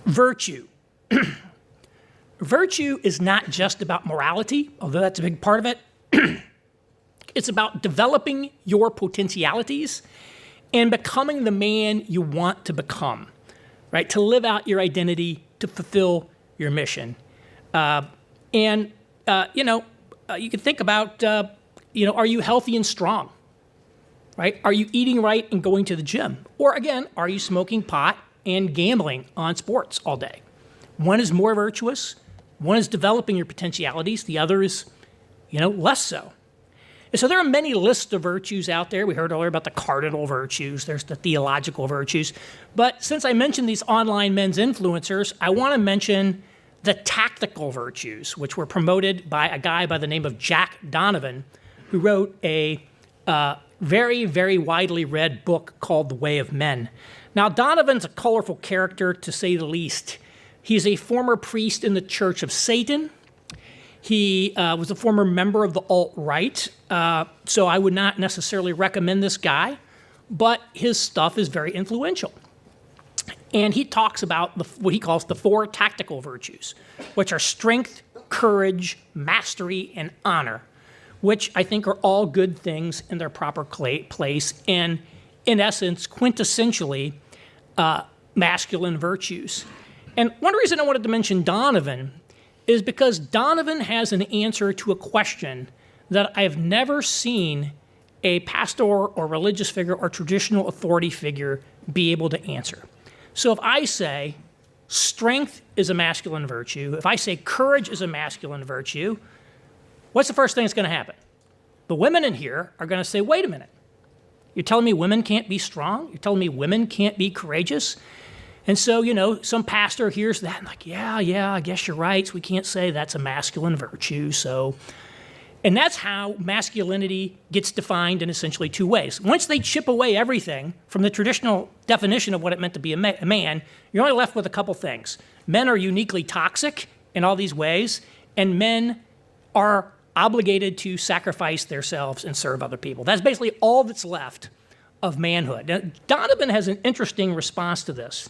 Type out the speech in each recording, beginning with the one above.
Virtue. Virtue is not just about morality, although that's a big part of it. It's about developing your potentialities and becoming the man you want to become, right? To live out your identity, to fulfill your mission. You can think about, are you healthy and strong, right? Are you eating right and going to the gym? Or again, are you smoking pot and gambling on sports all day? One is more virtuous. One is developing your potentialities. The other is, less so. And so there are many lists of virtues out there. We heard earlier about the cardinal virtues. There's the theological virtues. But since I mentioned these online men's influencers, I want to mention the tactical virtues, which were promoted by a guy by the name of Jack Donovan, who wrote a very, very widely read book called The Way of Men. Now, Donovan's a colorful character, to say the least. He's a former priest in the Church of Satan. He was a former member of the alt-right, so I would not necessarily recommend this guy, but his stuff is very influential. And he talks about what he calls the 4 tactical virtues, which are strength, courage, mastery, and honor, which I think are all good things in their proper place and, in essence, quintessentially masculine virtues. And one reason I wanted to mention Donovan is because Donovan has an answer to a question that I have never seen a pastor or religious figure or traditional authority figure be able to answer. So if I say strength is a masculine virtue, if I say courage is a masculine virtue, what's the first thing that's going to happen? The women in here are going to say, wait a minute. You're telling me women can't be strong? You're telling me women can't be courageous? And so, some pastor hears that and like, yeah, I guess you're right. So we can't say that's a masculine virtue. And that's how masculinity gets defined in essentially 2 ways. Once they chip away everything from the traditional definition of what it meant to be a man, you're only left with a couple things. Men are uniquely toxic in all these ways, and men are obligated to sacrifice themselves and serve other people. That's basically all that's left of manhood. Now, Donovan has an interesting response to this.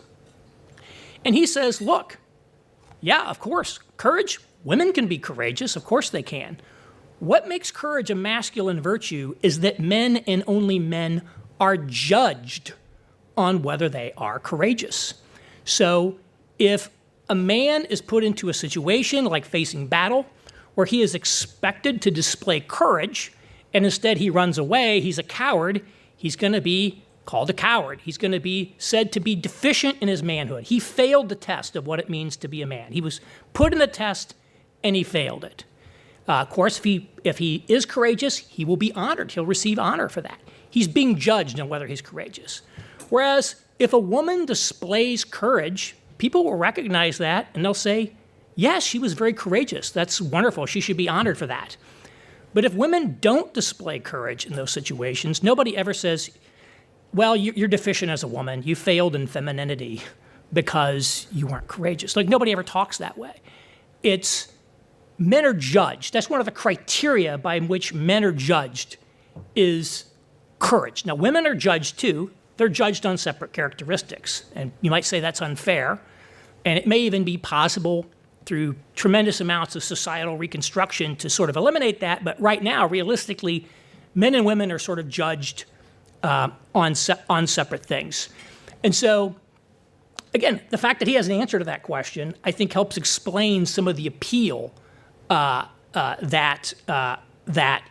And he says, look, yeah, of course, courage, women can be courageous. Of course they can. What makes courage a masculine virtue is that men and only men are judged on whether they are courageous. So if a man is put into a situation like facing battle where he is expected to display courage and instead he runs away, he's a coward, he's going to be called a coward. He's going to be said to be deficient in his manhood. He failed the test of what it means to be a man. He was put in the test and he failed it. Of course, if he is courageous, he will be honored. He'll receive honor for that. He's being judged on whether he's courageous. Whereas if a woman displays courage, people will recognize that and they'll say, yes, she was very courageous. That's wonderful. She should be honored for that. But if women don't display courage in those situations, nobody ever says, well, you're deficient as a woman. You failed in femininity because you weren't courageous. Like, nobody ever talks that way. It's men are judged. That's one of the criteria by which men are judged is courage. Now, women are judged too. They're judged on separate characteristics. And you might say that's unfair. And it may even be possible through tremendous amounts of societal reconstruction to sort of eliminate that. But right now, realistically, men and women are sort of judged on separate things. And so, again, the fact that he has an answer to that question, I think, helps explain some of the appeal that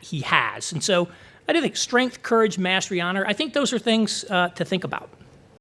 he has. And so I do think strength, courage, mastery, honor, I think those are things to think about.